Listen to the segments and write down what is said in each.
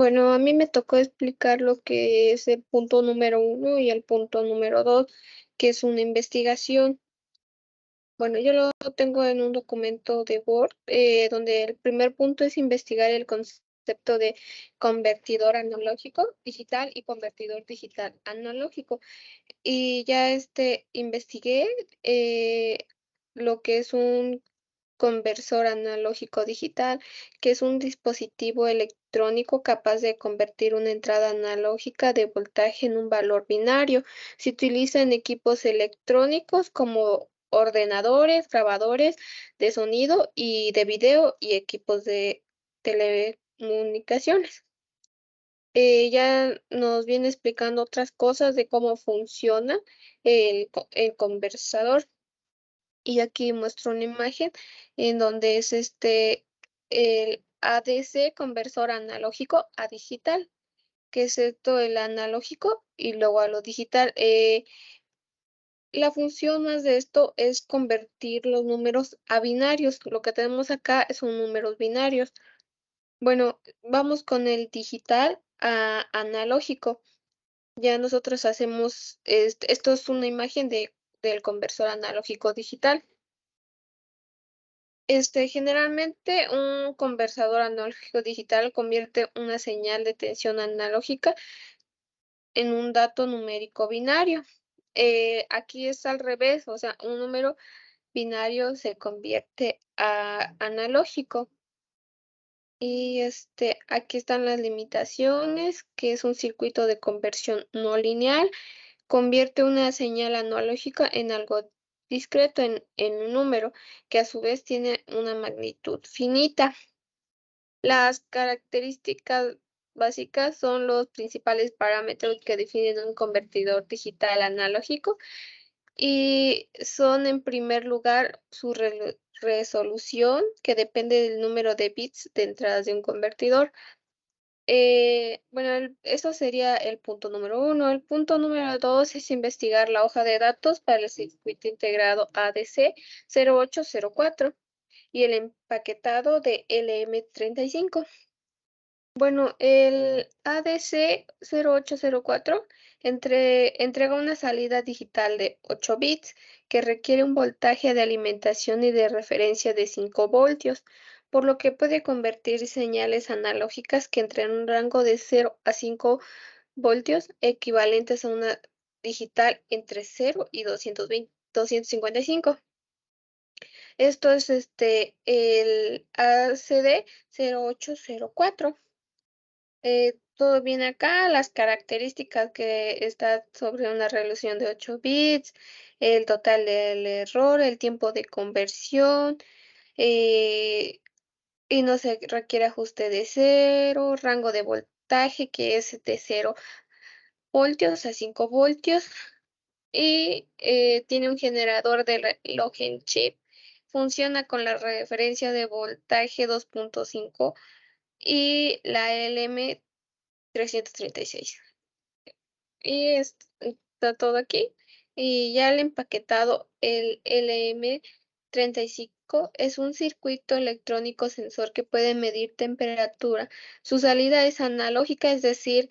Bueno, a mí me tocó explicar lo que es el punto número 1 y el punto número 2, que es una investigación. Bueno, yo lo tengo en un documento de Word, donde el primer punto es investigar el concepto de convertidor analógico digital y convertidor digital analógico. Y ya investigué lo que es un conversor analógico digital, que es un dispositivo electrónico capaz de convertir una entrada analógica de voltaje en un valor binario. Se utiliza en equipos electrónicos como ordenadores, grabadores de sonido y de video y equipos de telecomunicaciones. Ya nos viene explicando otras cosas de cómo funciona el conversador. Y aquí muestro una imagen en donde es el ADC, conversor analógico a digital, que es esto el analógico y luego a lo digital. La función más de esto es convertir los números a binarios. Lo que tenemos acá son números binarios. Bueno, vamos con el digital a analógico. Ya nosotros hacemos, esto es una imagen del conversor analógico digital. Generalmente un conversador analógico digital convierte una señal de tensión analógica en un dato numérico binario. Aquí es al revés, o sea, un número binario se convierte a analógico. Y aquí están las limitaciones, que es un circuito de conversión no lineal, convierte una señal analógica en algo discreto, en un número, que a su vez tiene una magnitud finita. Las características básicas son los principales parámetros que definen un convertidor digital analógico y son, en primer lugar, su resolución, que depende del número de bits de entradas de un convertidor. Bueno, eso sería el punto número 1. El punto número 2 es investigar la hoja de datos para el circuito integrado ADC 0804 y el empaquetado de LM35. Bueno, el ADC 0804 entrega una salida digital de 8 bits que requiere un voltaje de alimentación y de referencia de 5 voltios, por lo que puede convertir señales analógicas que entran en un rango de 0 a 5 voltios, equivalentes a una digital entre 0 y 255. Esto es el ACD 0804. Todo bien acá, las características que está sobre una resolución de 8 bits, el total del error, el tiempo de conversión, eh, y no se requiere ajuste de cero, rango de voltaje que es de 0 voltios a 5 voltios, y tiene un generador de reloj en chip. Funciona con la referencia de voltaje 2.5 y la LM 336. Y está todo aquí. Y ya el empaquetado, el LM35 es un circuito electrónico sensor que puede medir temperatura. Su salida es analógica, es decir,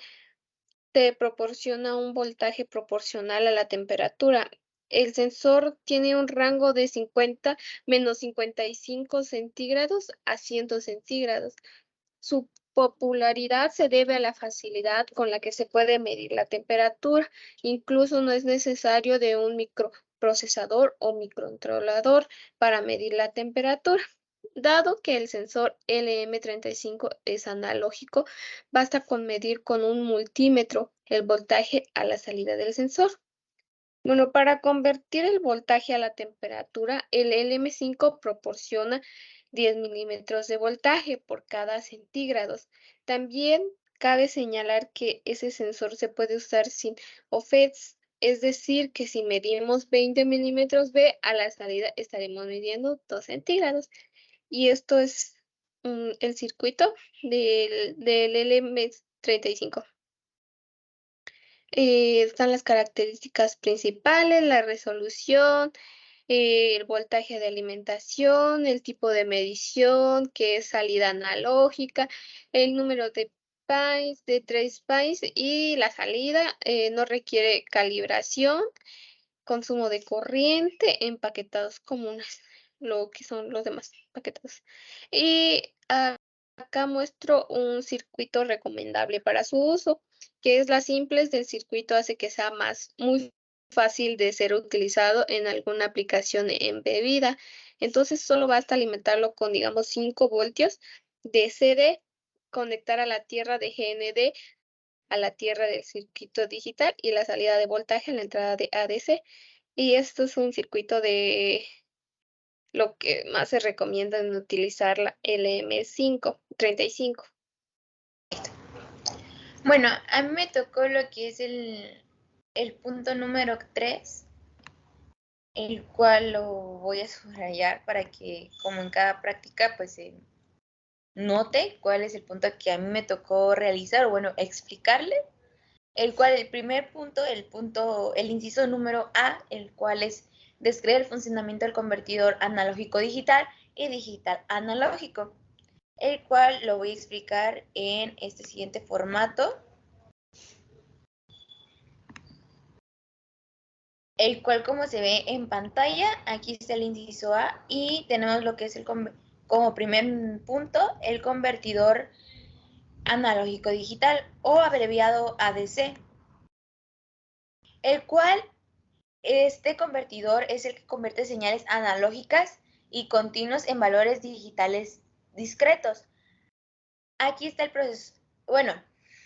te proporciona un voltaje proporcional a la temperatura. El sensor tiene un rango de 50 menos 55 centígrados a 100 centígrados. Su popularidad se debe a la facilidad con la que se puede medir la temperatura. Incluso no es necesario de un microprocesador o microcontrolador para medir la temperatura. Dado que el sensor LM35 es analógico, basta con medir con un multímetro el voltaje a la salida del sensor. Bueno, para convertir el voltaje a la temperatura, el LM5 proporciona 10 milímetros de voltaje por cada centígrados. También cabe señalar que ese sensor se puede usar sin offsets, es decir, que si medimos 20 milímetros B, a la salida estaremos midiendo 2 centígrados. Y esto es el circuito del LM35. Están las características principales, la resolución, el voltaje de alimentación, el tipo de medición, que es salida analógica, el número de bytes, de 3 bytes y la salida no requiere calibración, consumo de corriente, empaquetados comunes, lo que son los demás paquetados. Y acá muestro un circuito recomendable para su uso, que es la simples del circuito hace que sea muy fácil de ser utilizado en alguna aplicación embebida. Entonces solo basta alimentarlo con, digamos, 5 voltios de CD, conectar a la tierra de GND a la tierra del circuito digital y la salida de voltaje en la entrada de ADC. Y esto es un circuito de lo que más se recomienda en utilizar la LM535. Bueno, a mí me tocó lo que es el punto número 3, el cual lo voy a subrayar para que, como en cada práctica, pues se note cuál es el punto que a mí me tocó realizar, o bueno, explicarle, el cual el primer punto, el inciso número A, el cual es describe el funcionamiento del convertidor analógico digital y digital analógico, el cual lo voy a explicar en este siguiente formato, el cual, como se ve en pantalla, aquí está el inciso A y tenemos lo que es como primer punto el convertidor analógico digital o abreviado ADC, el cual este convertidor es el que convierte señales analógicas y continuos en valores digitales discretos. Aquí está el proceso, bueno,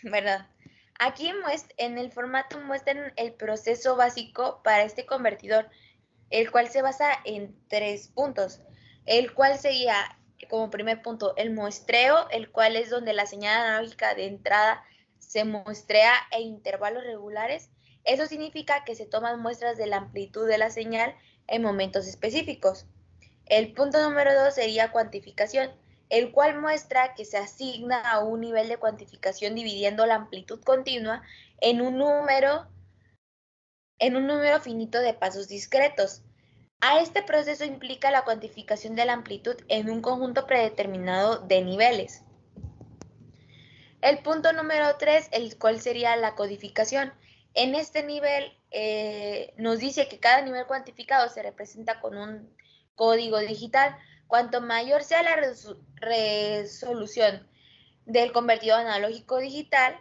¿verdad? Aquí en el formato muestran el proceso básico para este convertidor, el cual se basa en 3 puntos, el cual sería como primer punto el muestreo, el cual es donde la señal analógica de entrada se muestrea en intervalos regulares. Eso significa que se toman muestras de la amplitud de la señal en momentos específicos. El punto número 2 sería cuantificación, el cual muestra que se asigna a un nivel de cuantificación dividiendo la amplitud continua en un número finito de pasos discretos. A este proceso implica la cuantificación de la amplitud en un conjunto predeterminado de niveles. El punto número 3, el cual sería la codificación. En este nivel nos dice que cada nivel cuantificado se representa con un código digital. Cuanto mayor sea la resolución del convertidor analógico digital,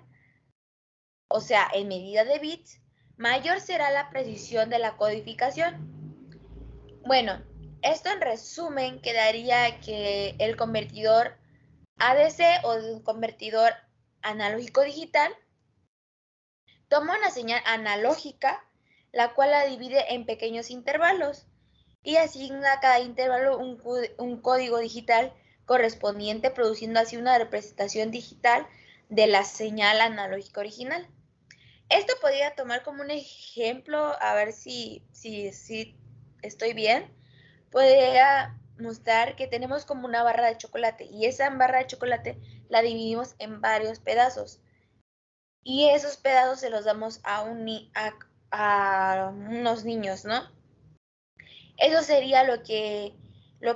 o sea, en medida de bits, mayor será la precisión de la codificación. Bueno, esto en resumen quedaría que el convertidor ADC o el convertidor analógico digital toma una señal analógica, la cual la divide en pequeños intervalos y asigna a cada intervalo un código digital correspondiente, produciendo así una representación digital de la señal analógica original. Esto podría tomar como un ejemplo, a ver si estoy bien. Podría mostrar que tenemos como una barra de chocolate y esa barra de chocolate la dividimos en varios pedazos y esos pedazos se los damos a unos niños, ¿no? Eso sería lo que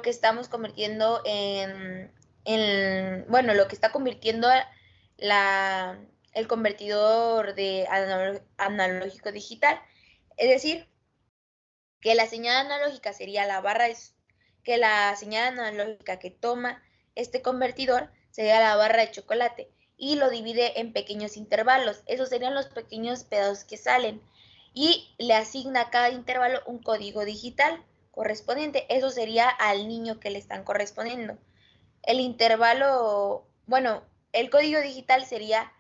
estamos convirtiendo bueno, lo que está convirtiendo el convertidor de analógico digital. Es decir, que la señal analógica sería que la señal analógica que toma este convertidor sería la barra de chocolate y lo divide en pequeños intervalos. Esos serían los pequeños pedazos que salen y le asigna a cada intervalo un código digital correspondiente. Eso sería al niño que le están correspondiendo. El intervalo, bueno, el código digital sería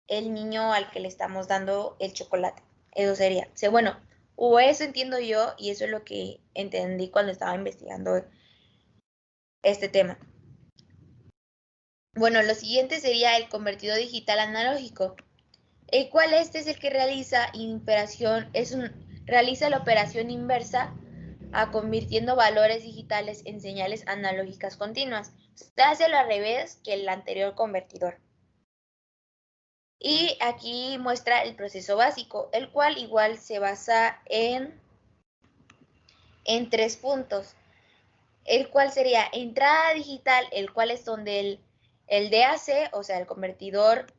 el niño al que le estamos dando el chocolate. Eso sería. O sea, bueno, o eso entiendo yo y eso es lo que entendí cuando estaba investigando este tema. Bueno, lo siguiente sería el convertidor digital analógico, el cual este es el que realiza la operación inversa a convirtiendo valores digitales en señales analógicas continuas. Se hace al revés que el anterior convertidor. Y aquí muestra el proceso básico, el cual igual se basa en 3 puntos, el cual sería entrada digital, el cual es donde El DAC, o sea, el convertidor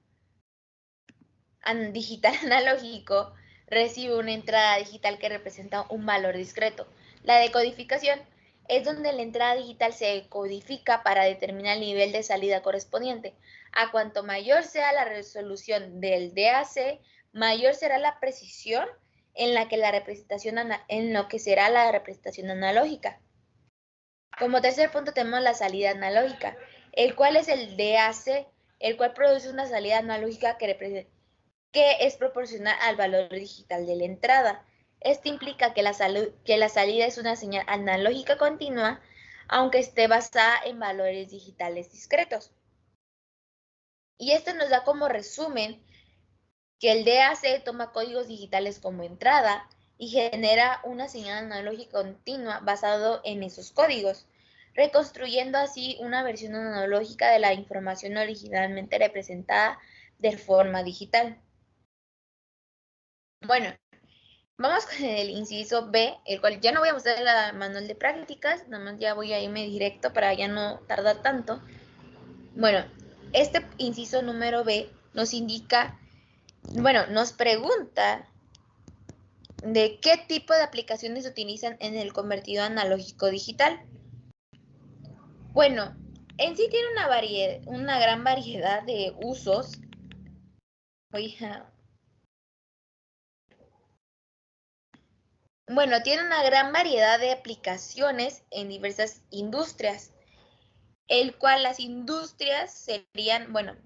digital analógico, recibe una entrada digital que representa un valor discreto. La decodificación es donde la entrada digital se codifica para determinar el nivel de salida correspondiente. A cuanto mayor sea la resolución del DAC, mayor será la precisión en la que lo que será la representación analógica. Como tercer punto tenemos la salida analógica, el cual es el DAC, el cual produce una salida analógica que es proporcional al valor digital de la entrada. Esto implica que la salida es una señal analógica continua, aunque esté basada en valores digitales discretos. Y esto nos da como resumen que el DAC toma códigos digitales como entrada y genera una señal analógica continua basado en esos códigos, reconstruyendo así una versión analógica de la información originalmente representada de forma digital. Bueno, vamos con el inciso B, el cual ya no voy a mostrar el manual de prácticas, nada más ya voy a irme directo para ya no tardar tanto. Bueno, este inciso número B nos indica, bueno, nos pregunta de qué tipo de aplicaciones se utilizan en el convertido analógico digital. Bueno, en sí tiene una gran variedad de usos. Bueno, tiene una gran variedad de aplicaciones en diversas industrias, el cual las industrias serían, bueno,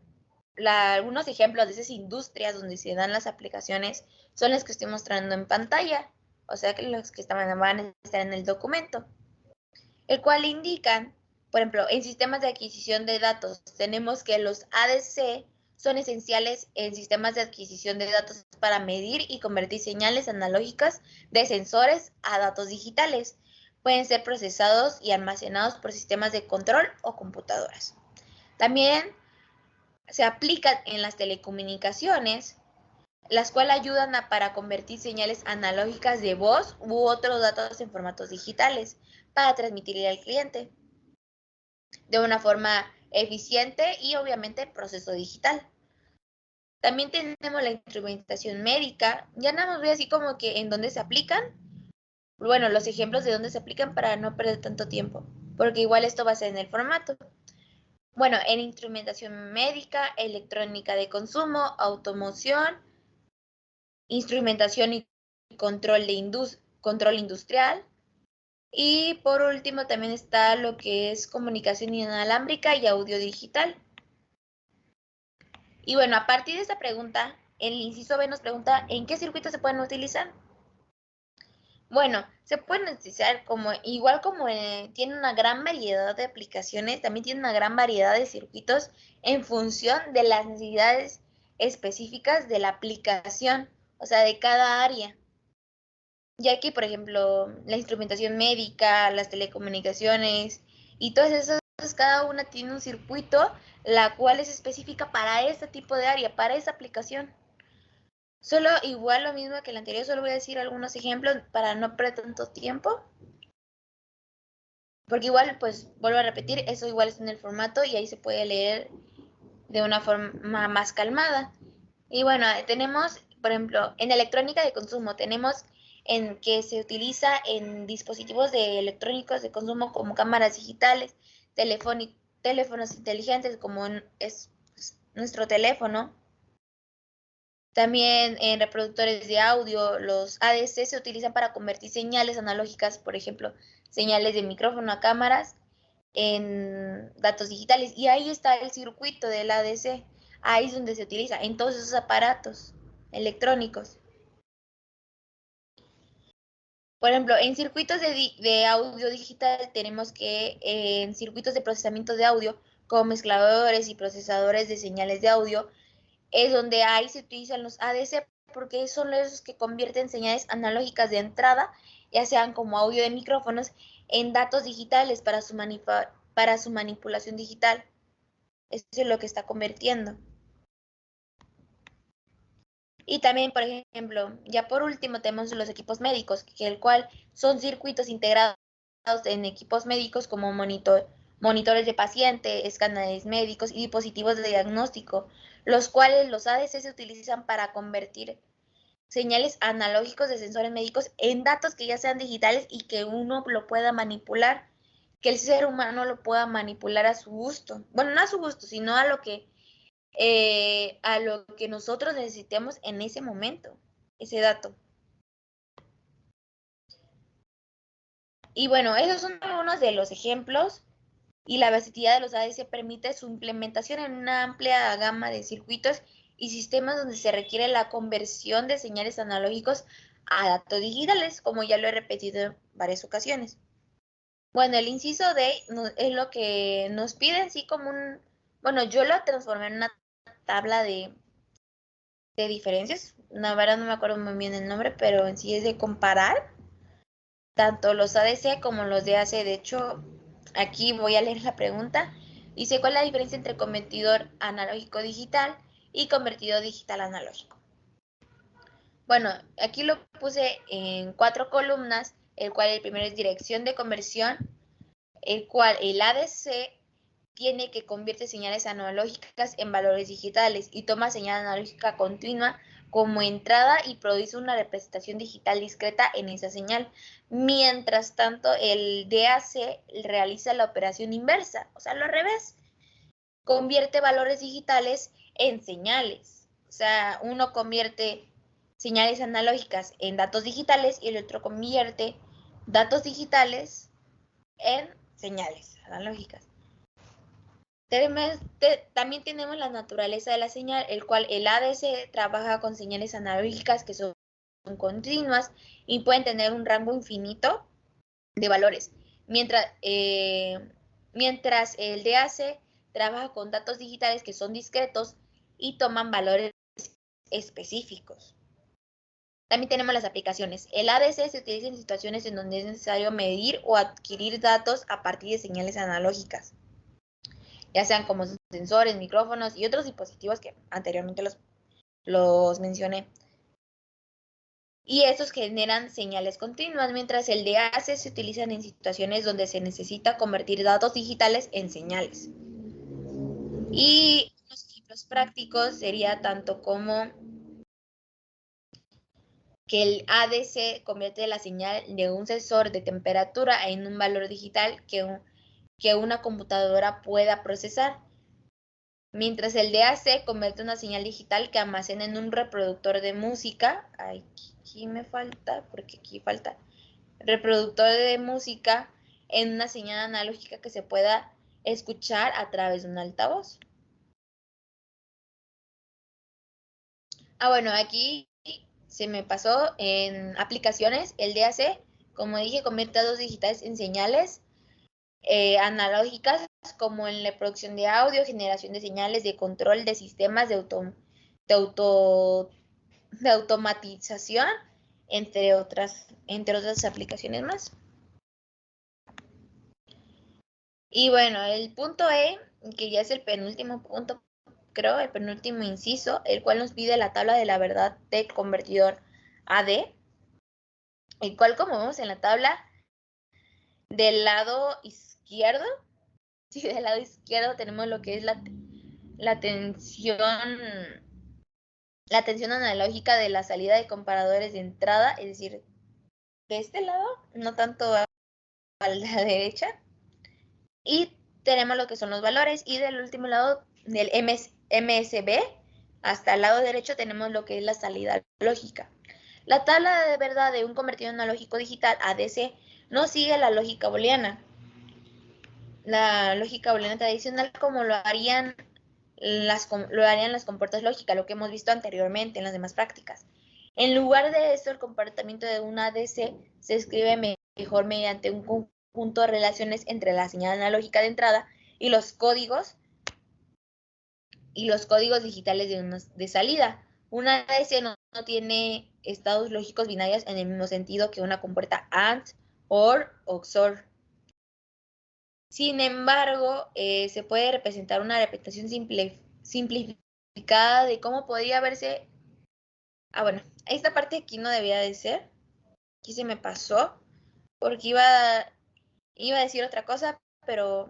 algunos ejemplos de esas industrias donde se dan las aplicaciones son las que estoy mostrando en pantalla, o sea que los que van a estar en el documento, el cual indican, por ejemplo, en sistemas de adquisición de datos, tenemos que los ADC son esenciales en sistemas de adquisición de datos para medir y convertir señales analógicas de sensores a datos digitales. Pueden ser procesados y almacenados por sistemas de control o computadoras. También se aplican en las telecomunicaciones, las cuales ayudan para convertir señales analógicas de voz u otros datos en formatos digitales para transmitirle al cliente de una forma eficiente y obviamente proceso digital. También tenemos la instrumentación médica. Ya nada más voy así como que en dónde se aplican. Bueno, los ejemplos de dónde se aplican para no perder tanto tiempo, porque igual esto va a ser en el formato. Bueno, en instrumentación médica, electrónica de consumo, automoción, instrumentación y control industrial. Y por último también está lo que es comunicación inalámbrica y audio digital. Y bueno, a partir de esta pregunta, el inciso B nos pregunta ¿en qué circuitos se pueden utilizar? Bueno, se pueden utilizar igual como tiene una gran variedad de aplicaciones, también tiene una gran variedad de circuitos en función de las necesidades específicas de la aplicación, o sea, de cada área. Ya que, por ejemplo, la instrumentación médica, las telecomunicaciones y todas esas, cada una tiene un circuito, la cual es específica para este tipo de área, para esa aplicación. Solo igual lo mismo que el anterior, solo voy a decir algunos ejemplos para no perder tanto tiempo. Porque igual, pues, vuelvo a repetir, eso igual está en el formato y ahí se puede leer de una forma más calmada. Y bueno, tenemos, por ejemplo, en electrónica de consumo, tenemos en que se utiliza en dispositivos electrónicos de consumo como cámaras digitales, teléfonos inteligentes como es pues, nuestro teléfono. También en reproductores de audio, los ADC se utilizan para convertir señales analógicas, por ejemplo, señales de micrófono a cámaras, en datos digitales. Y ahí está el circuito del ADC. Ahí es donde se utiliza, en todos esos aparatos electrónicos. Por ejemplo, en circuitos de audio digital tenemos que en circuitos de procesamiento de audio, como mezcladores y procesadores de señales de audio, es donde ahí se utilizan los ADC porque son los que convierten señales analógicas de entrada, ya sean como audio de micrófonos, en datos digitales para su manipulación digital. Eso es lo que está convirtiendo. Y también, por ejemplo, ya por último tenemos los equipos médicos, que el cual son circuitos integrados en equipos médicos como monitores de paciente, escáneres médicos y dispositivos de diagnóstico, los cuales los ADC se utilizan para convertir señales analógicos de sensores médicos en datos que ya sean digitales y que uno lo pueda manipular, que el ser humano lo pueda manipular a su gusto. Bueno, no a su gusto, sino a lo que nosotros necesitemos en ese momento, ese dato. Y bueno, esos son algunos de los ejemplos, y la versatilidad de los ADC permite su implementación en una amplia gama de circuitos y sistemas donde se requiere la conversión de señales analógicos a datos digitales, como ya lo he repetido en varias ocasiones. Bueno, el inciso D es lo que nos pide así como un... Bueno, yo lo transformé en una tabla de diferencias. La verdad no me acuerdo muy bien el nombre, pero en sí es de comparar tanto los ADC como los DAC. De hecho, aquí voy a leer la pregunta. Dice, ¿cuál es la diferencia entre convertidor analógico digital y convertidor digital analógico? Bueno, aquí lo puse en 4 columnas, el cual el primero es dirección de conversión, el cual el ADC tiene que convierte señales analógicas en valores digitales y toma señal analógica continua como entrada y produce una representación digital discreta en esa señal. Mientras tanto, el DAC realiza la operación inversa, o sea, lo al revés. Convierte valores digitales en señales. O sea, uno convierte señales analógicas en datos digitales y el otro convierte datos digitales en señales analógicas. También tenemos la naturaleza de la señal, el cual el ADC trabaja con señales analógicas que son continuas y pueden tener un rango infinito de valores, mientras el DAC trabaja con datos digitales que son discretos y toman valores específicos. También tenemos las aplicaciones. El ADC se utiliza en situaciones en donde es necesario medir o adquirir datos a partir de señales analógicas, ya sean como sensores, micrófonos y otros dispositivos que anteriormente los mencioné. Y estos generan señales continuas, mientras el DAC se utilizan en situaciones donde se necesita convertir datos digitales en señales. Y los ejemplos prácticos sería tanto como que el ADC convierte la señal de un sensor de temperatura en un valor digital que una computadora pueda procesar, mientras el DAC convierte una señal digital que almacena en un reproductor de música. Aquí me falta, porque aquí falta reproductor de música en una señal analógica que se pueda escuchar a través de un altavoz. Bueno, aquí se me pasó en aplicaciones, el DAC, como dije, convierte datos digitales en señales analógicas, como en la producción de audio, generación de señales, de control de sistemas de automatización, entre otras aplicaciones más. Y bueno, el punto E, que ya es el penúltimo punto, creo, el penúltimo inciso, el cual nos pide la tabla de la verdad del convertidor AD, el cual, como vemos en la tabla, del lado izquierdo, sí, del lado izquierdo tenemos lo que es la tensión analógica de la salida de comparadores de entrada, es decir, de este lado, no tanto a la derecha, y tenemos lo que son los valores, y del último lado, del MSB, hasta el lado derecho tenemos lo que es la salida lógica. La tabla de verdad de un convertidor analógico digital ADC no sigue la lógica booleana. La lógica booleana tradicional como lo harían las compuertas lógicas, lo que hemos visto anteriormente en las demás prácticas. En lugar de esto, el comportamiento de un ADC se escribe mejor mediante un conjunto de relaciones entre la señal analógica de entrada y los códigos digitales de salida. Una ADC no tiene estados lógicos binarios en el mismo sentido que una compuerta AND, OR o XOR. Sin embargo, se puede representar una representación simplificada de cómo podría verse. Bueno, esta parte aquí no debía de ser. Aquí se me pasó porque iba a decir otra cosa, pero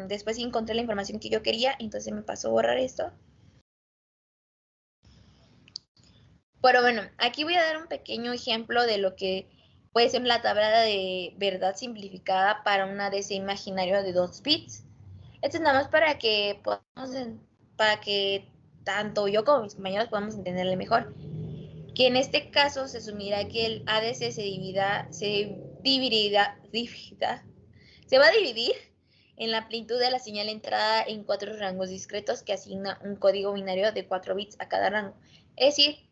después encontré la información que yo quería, entonces me pasó a borrar esto. Pero bueno, aquí voy a dar un pequeño ejemplo de lo que puede ser la tabla de verdad simplificada para un ADC imaginario de 2 bits. Esto es nada más para que tanto yo como mis compañeros podamos entenderle mejor. Que en este caso se asumirá que el ADC se va a dividir en la amplitud de la señal entrada en 4 rangos discretos que asigna un código binario de 4 bits a cada rango. Es decir,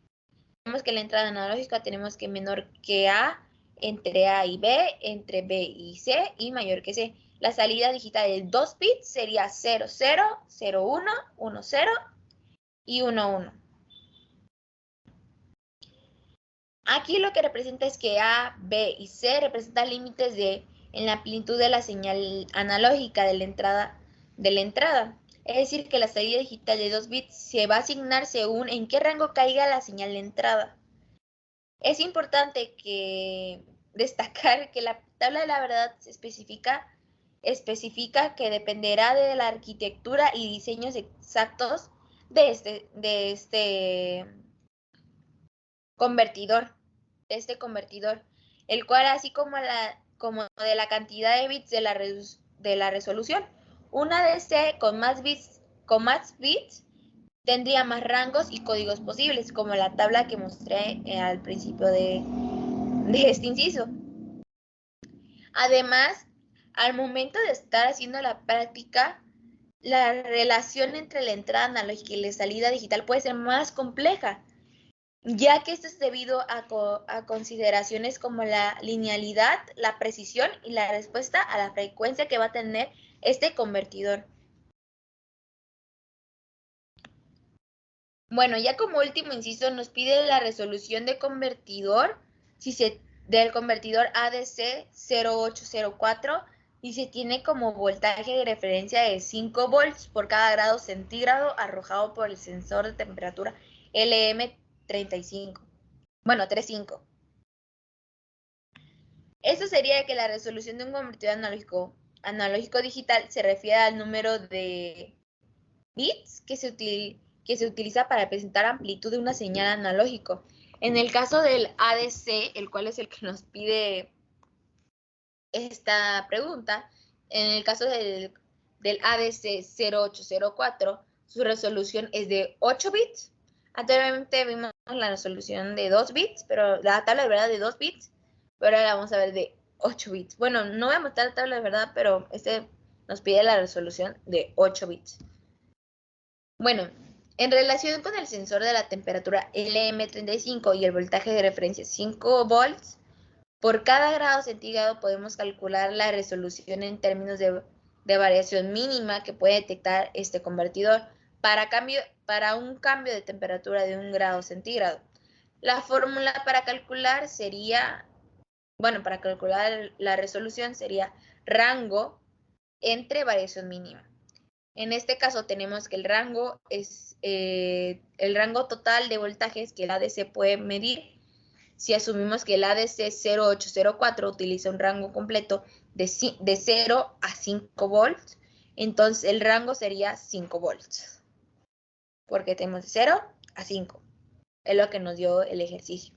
tenemos que la entrada analógica tenemos que menor que A, entre A y B, entre B y C y mayor que C. La salida digital de 2 bits sería 00, 01, 10 y 11. Aquí lo que representa es que A, B y C representan límites en la amplitud de la señal analógica de la entrada. Es decir, que la salida digital de 2 bits se va a asignar según en qué rango caiga la señal de entrada. Es importante destacar que la tabla de la verdad especifica que dependerá de la arquitectura y diseños exactos de este convertidor, el cual así como de la cantidad de bits de la resolución. Una ADC con más bits tendría más rangos y códigos posibles, como la tabla que mostré al principio de este inciso. Además, al momento de estar haciendo la práctica, la relación entre la entrada analógica y la salida digital puede ser más compleja, ya que esto es debido a consideraciones como la linealidad, la precisión y la respuesta a la frecuencia que va a tener este convertidor. Bueno, ya como último inciso nos pide la resolución del convertidor ADC 0804 y se tiene como voltaje de referencia de 5 volts por cada grado centígrado arrojado por el sensor de temperatura LM35. Bueno, 35. Esto sería que la resolución de un convertidor analógico digital se refiere al número de bits que se utiliza para presentar amplitud de una señal analógico. En el caso del ADC, el cual es el que nos pide esta pregunta, en el caso del ADC 0804, su resolución es de 8 bits. Anteriormente vimos la resolución de 2 bits, pero la tabla de verdad de 2 bits, pero ahora vamos a ver de 8 bits. Bueno, no voy a mostrar la tabla de verdad, pero este nos pide la resolución de 8 bits. Bueno, en relación con el sensor de la temperatura LM35 y el voltaje de referencia 5 volts, por cada grado centígrado podemos calcular la resolución en términos de variación mínima que puede detectar este convertidor para un cambio de temperatura de 1 grado centígrado. La fórmula para calcular la resolución sería rango entre variación mínima. En este caso tenemos que el rango es el rango total de voltajes que el ADC puede medir. Si asumimos que el ADC 0804 utiliza un rango completo de 0 a 5 volts, entonces el rango sería 5 volts. Porque tenemos de 0 a 5. Es lo que nos dio el ejercicio.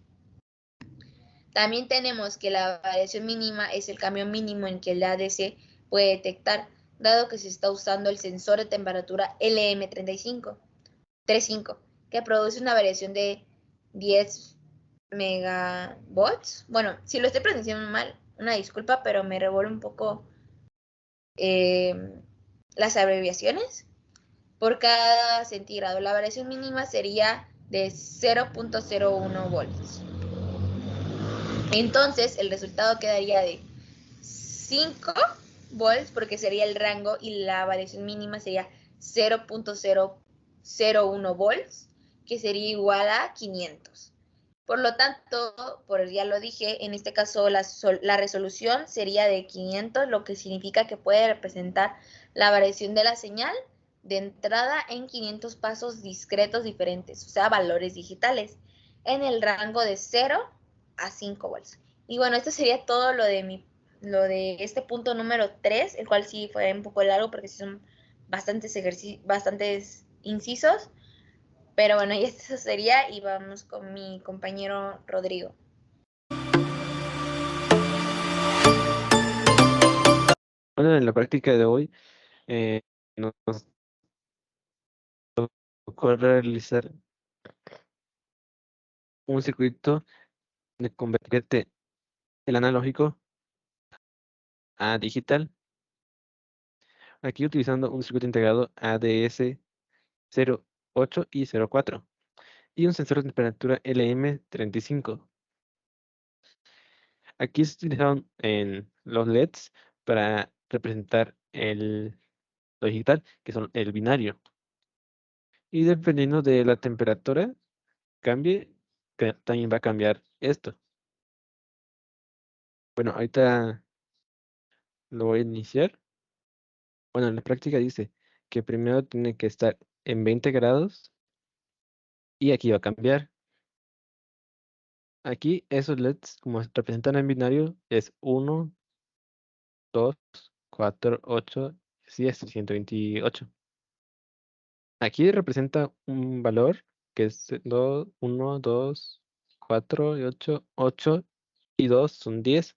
También tenemos que la variación mínima es el cambio mínimo en que el ADC puede detectar, dado que se está usando el sensor de temperatura LM35, que produce una variación de 10 megavolts. Bueno, si lo estoy pronunciando mal, una disculpa, pero me revuelve un poco las abreviaciones. Por cada centígrado, la variación mínima sería de 0.01 volts. Entonces, el resultado quedaría de 5 volts, porque sería el rango, y la variación mínima sería 0.001 volts, que sería igual a 500. Por lo tanto, ya lo dije, en este caso la resolución sería de 500, lo que significa que puede representar la variación de la señal de entrada en 500 pasos discretos diferentes, o sea, valores digitales, en el rango de 0 a 5 volts. Y bueno, esto sería todo lo de lo de este punto número 3, el cual sí fue un poco largo porque sí son bastantes incisos. Pero bueno, y eso sería, y vamos con mi compañero Rodrigo. Bueno, en la práctica de hoy nos tocó realizar un circuito de convertirte el analógico a digital. Aquí utilizando un circuito integrado ADS 08 y 04 y un sensor de temperatura LM35. Aquí se utilizaron en los LEDs para representar lo digital, que son el binario. Y dependiendo de la temperatura cambie, también va a cambiar esto. Bueno, ahorita lo voy a iniciar. Bueno, en la práctica dice que primero tiene que estar en 20 grados y aquí va a cambiar. Aquí esos LEDs, como representan en binario, es 1, 2, 4, 8, 10, 128. Aquí representa un valor que es 2, 1, 2, 4 y 8, 8 y 2 son 10.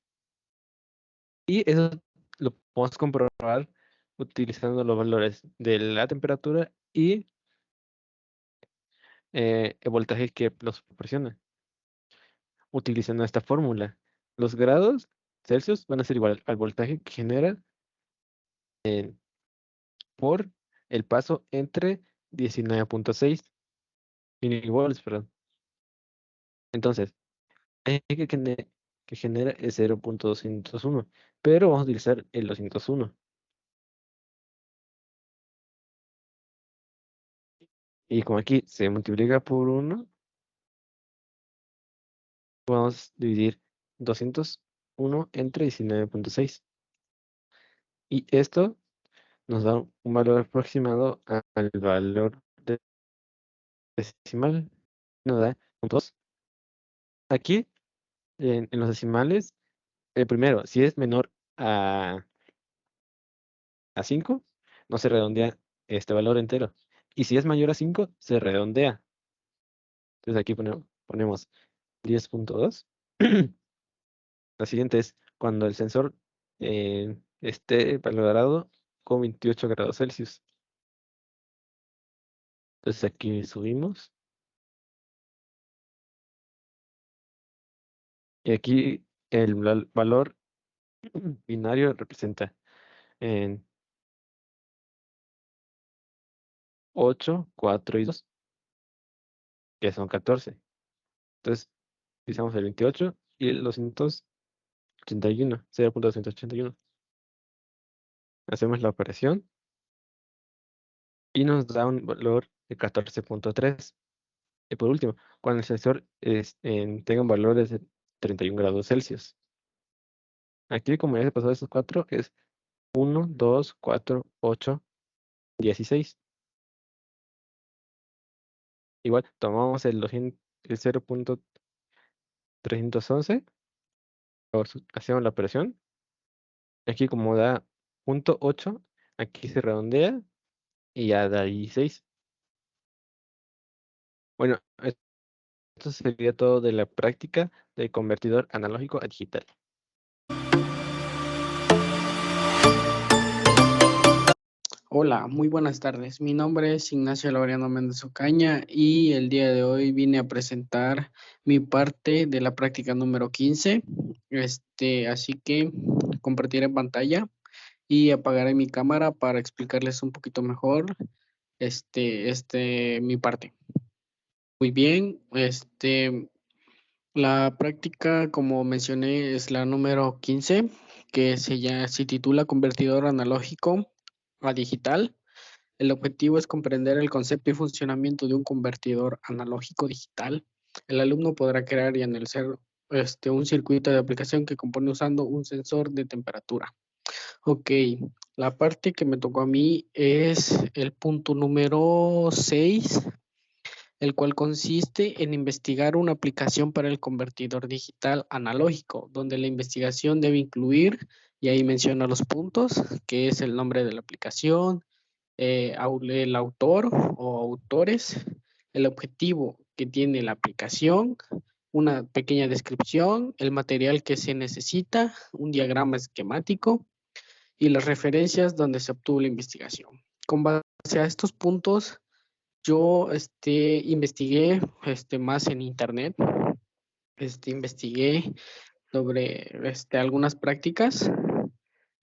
Y eso lo podemos comprobar utilizando los valores de la temperatura y el voltaje que nos proporciona. Utilizando esta fórmula, los grados Celsius van a ser igual al voltaje que genera por el paso entre 19.6 milivolts, perdón. Entonces, hay que genera el 0.201, pero vamos a utilizar el 201. Y como aquí se multiplica por 1, vamos a dividir 201 entre 19.6. Y esto nos da un valor aproximado al valor decimal. Nos da 2. Aquí, en los decimales, el primero, si es menor a 5, no se redondea este valor entero. Y si es mayor a 5, se redondea. Entonces aquí ponemos 10.2. La siguiente es cuando el sensor esté valorado con 28 grados Celsius. Entonces aquí subimos. Y aquí el valor binario representa en 8, 4 y 2, que son 14. Entonces utilizamos el 28 y el 281, 0.281. Hacemos la operación y nos da un valor de 14.3. Y por último, cuando el sensor tenga un valor de 31 grados Celsius. Aquí, como ya se pasó esos 4, es 1, 2, 4, 8, 16. Igual, tomamos el 0.311, hacemos la operación. Aquí, como da 0.8, aquí se redondea y ya da 16. Bueno, esto sería todo de la práctica del convertidor analógico a digital. Hola, muy buenas tardes. Mi nombre es Ignacio Laureano Méndez Ocaña y el día de hoy vine a presentar mi parte de la práctica número 15. Así que compartiré pantalla y apagaré mi cámara para explicarles un poquito mejor mi parte. Muy bien, la práctica, como mencioné, es la número 15, que se titula Convertidor analógico a digital. El objetivo es comprender el concepto y funcionamiento de un convertidor analógico digital. El alumno podrá crear y analizar un circuito de aplicación que compone usando un sensor de temperatura. Ok, la parte que me tocó a mí es el punto número 6. el cual consiste en investigar una aplicación para el convertidor digital analógico, donde la investigación debe incluir, y ahí menciona los puntos, que es el nombre de la aplicación, el autor o autores, el objetivo que tiene la aplicación, una pequeña descripción, el material que se necesita, un diagrama esquemático y las referencias donde se obtuvo la investigación. Con base a estos puntos, yo investigué más en internet, investigué sobre algunas prácticas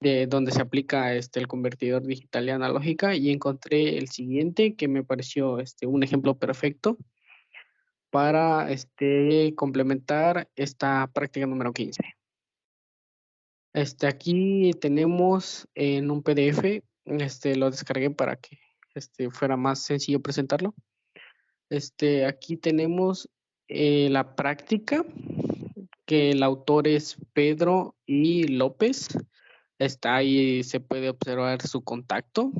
de donde se aplica el convertidor digital y analógica y encontré el siguiente que me pareció un ejemplo perfecto para complementar esta práctica número 15. Aquí tenemos en un PDF, lo descargué para que fuera más sencillo presentarlo. Aquí tenemos la práctica, que el autor es Pedro I. López. Está ahí, se puede observar su contacto,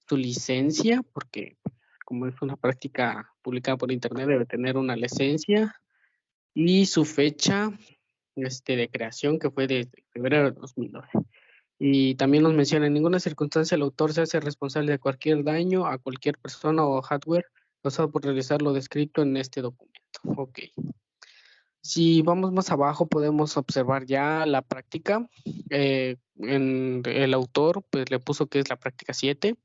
su licencia, porque como es una práctica publicada por internet, debe tener una licencia, y su fecha de creación, que fue de febrero de 2012. Y también nos menciona, en ninguna circunstancia el autor se hace responsable de cualquier daño a cualquier persona o hardware causado por realizar lo descrito en este documento. Ok. Si vamos más abajo, podemos observar ya la práctica. En el autor pues le puso que es la práctica 7.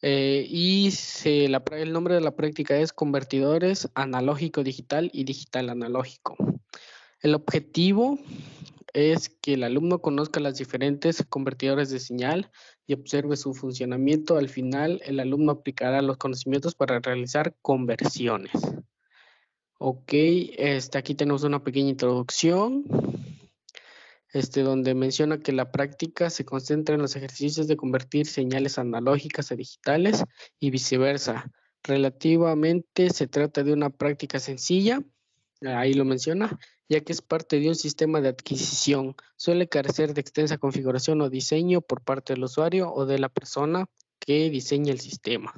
Y el nombre de la práctica es convertidores analógico digital y digital analógico. El objetivo es que el alumno conozca las diferentes convertidores de señal y observe su funcionamiento. Al final, el alumno aplicará los conocimientos para realizar conversiones. Ok, aquí tenemos una pequeña introducción, donde menciona que la práctica se concentra en los ejercicios de convertir señales analógicas a digitales y viceversa. Relativamente se trata de una práctica sencilla, ahí lo menciona, ya que es parte de un sistema de adquisición. Suele carecer de extensa configuración o diseño por parte del usuario o de la persona que diseña el sistema.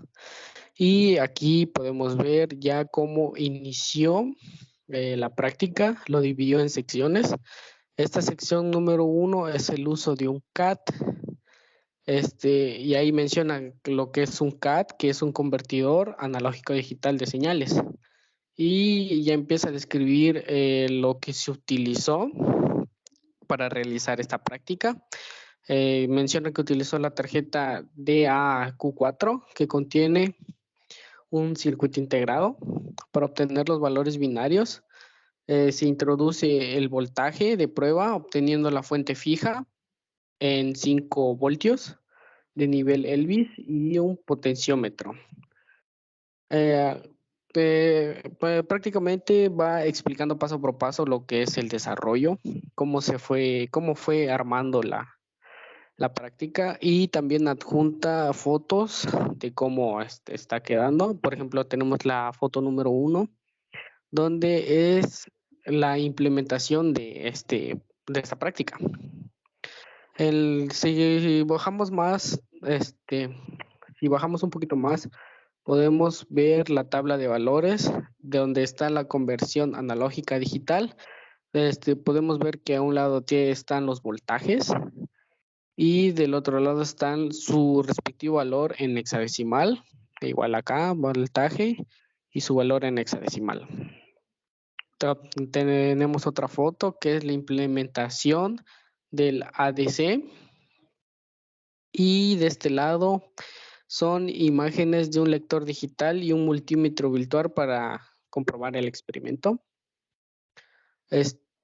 Y aquí podemos ver ya cómo inició la práctica, lo dividió en secciones. Esta sección número 1 es el uso de un CAT. Y ahí menciona lo que es un CAT, que es un convertidor analógico digital de señales. Y ya empieza a describir lo que se utilizó para realizar esta práctica. Menciona que utilizó la tarjeta DAQ4, que contiene un circuito integrado. Para obtener los valores binarios, se introduce el voltaje de prueba, obteniendo la fuente fija en 5 voltios de nivel Elvis y un potenciómetro. Prácticamente va explicando paso por paso lo que es el desarrollo, cómo fue armando la práctica, y también adjunta fotos de cómo está quedando. Por ejemplo, tenemos la foto número 1, donde es la implementación de esta práctica. Si bajamos más, si bajamos un poquito más, podemos ver la tabla de valores, de donde está la conversión analógica a digital. Podemos ver que a un lado están los voltajes y del otro lado están su respectivo valor en hexadecimal. Igual acá, voltaje y su valor en hexadecimal. Tenemos otra foto que es la implementación del ADC. Y de este lado son imágenes de un lector digital y un multímetro virtual para comprobar el experimento.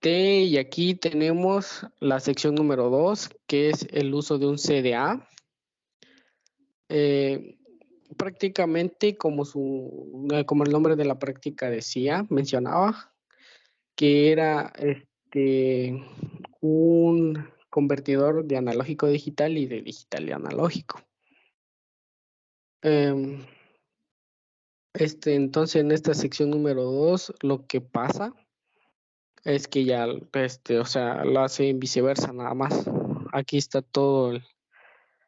Y aquí tenemos la sección número 2, que es el uso de un CDA. Prácticamente como el nombre de la práctica mencionaba, que era un convertidor de analógico a digital y de digital a analógico. Entonces en esta sección número 2 lo que pasa es que ya lo hace en viceversa nada más. Aquí está todo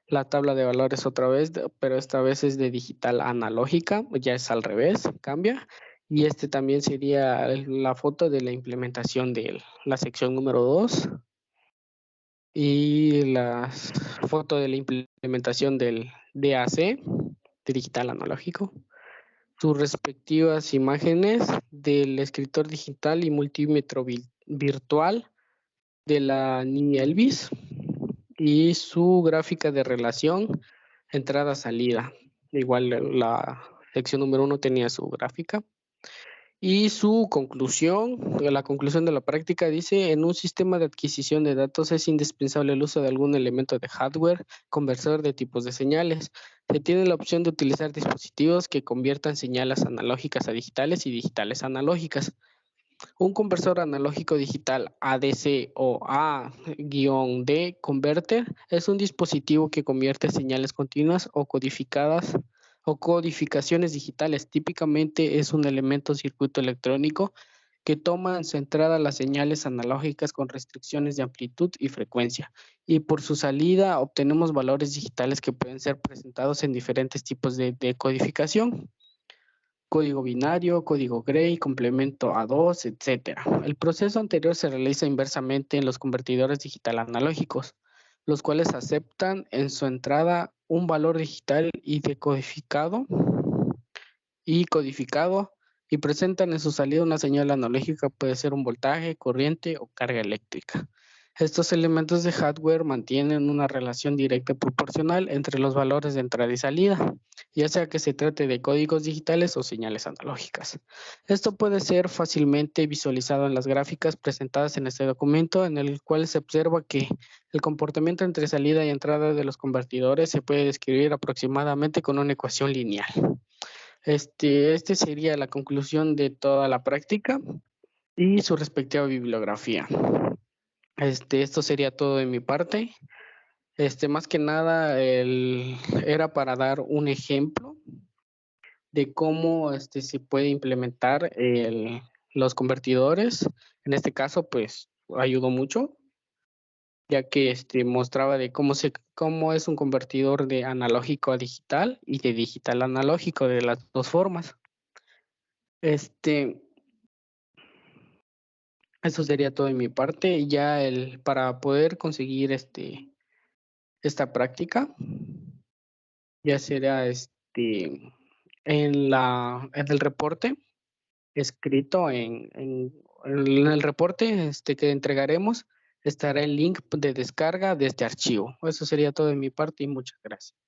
la tabla de valores otra vez, pero esta vez es de digital analógica, ya es al revés, cambia. Y este también sería la foto de la implementación de la sección número 2 y la foto de la implementación del DAC, de digital analógico. Sus respectivas imágenes del escritor digital y multímetro virtual de la niña Elvis y su gráfica de relación entrada-salida. Igual la sección número 1 tenía su gráfica. Y su conclusión, la conclusión de la práctica dice, en un sistema de adquisición de datos es indispensable el uso de algún elemento de hardware, conversor de tipos de señales. Se tiene la opción de utilizar dispositivos que conviertan señales analógicas a digitales y digitales a analógicas. Un conversor analógico digital ADC o A-D converter es un dispositivo que convierte señales continuas o codificadas o codificaciones digitales. Típicamente es un elemento circuito electrónico que toma en su entrada las señales analógicas con restricciones de amplitud y frecuencia, y por su salida obtenemos valores digitales que pueden ser presentados en diferentes tipos de codificación. Código binario, código Gray, complemento A2, etc. El proceso anterior se realiza inversamente en los convertidores digital analógicos, los cuales aceptan en su entrada un valor digital y decodificado y presentan en su salida una señal analógica, puede ser un voltaje, corriente o carga eléctrica. Estos elementos de hardware mantienen una relación directa y proporcional entre los valores de entrada y salida, ya sea que se trate de códigos digitales o señales analógicas. Esto puede ser fácilmente visualizado en las gráficas presentadas en este documento, en el cual se observa que el comportamiento entre salida y entrada de los convertidores se puede describir aproximadamente con una ecuación lineal. Este sería la conclusión de toda la práctica y su respectiva bibliografía. Esto sería todo de mi parte. Más que nada era para dar un ejemplo de cómo se puede implementar los convertidores. En este caso, pues ayudó mucho, ya que mostraba de cómo es un convertidor de analógico a digital y de digital a analógico, de las dos formas. Eso sería todo de mi parte. Y ya para poder conseguir esta práctica, ya será en el reporte escrito en el reporte que entregaremos, estará el link de descarga de este archivo. Eso sería todo de mi parte y muchas gracias.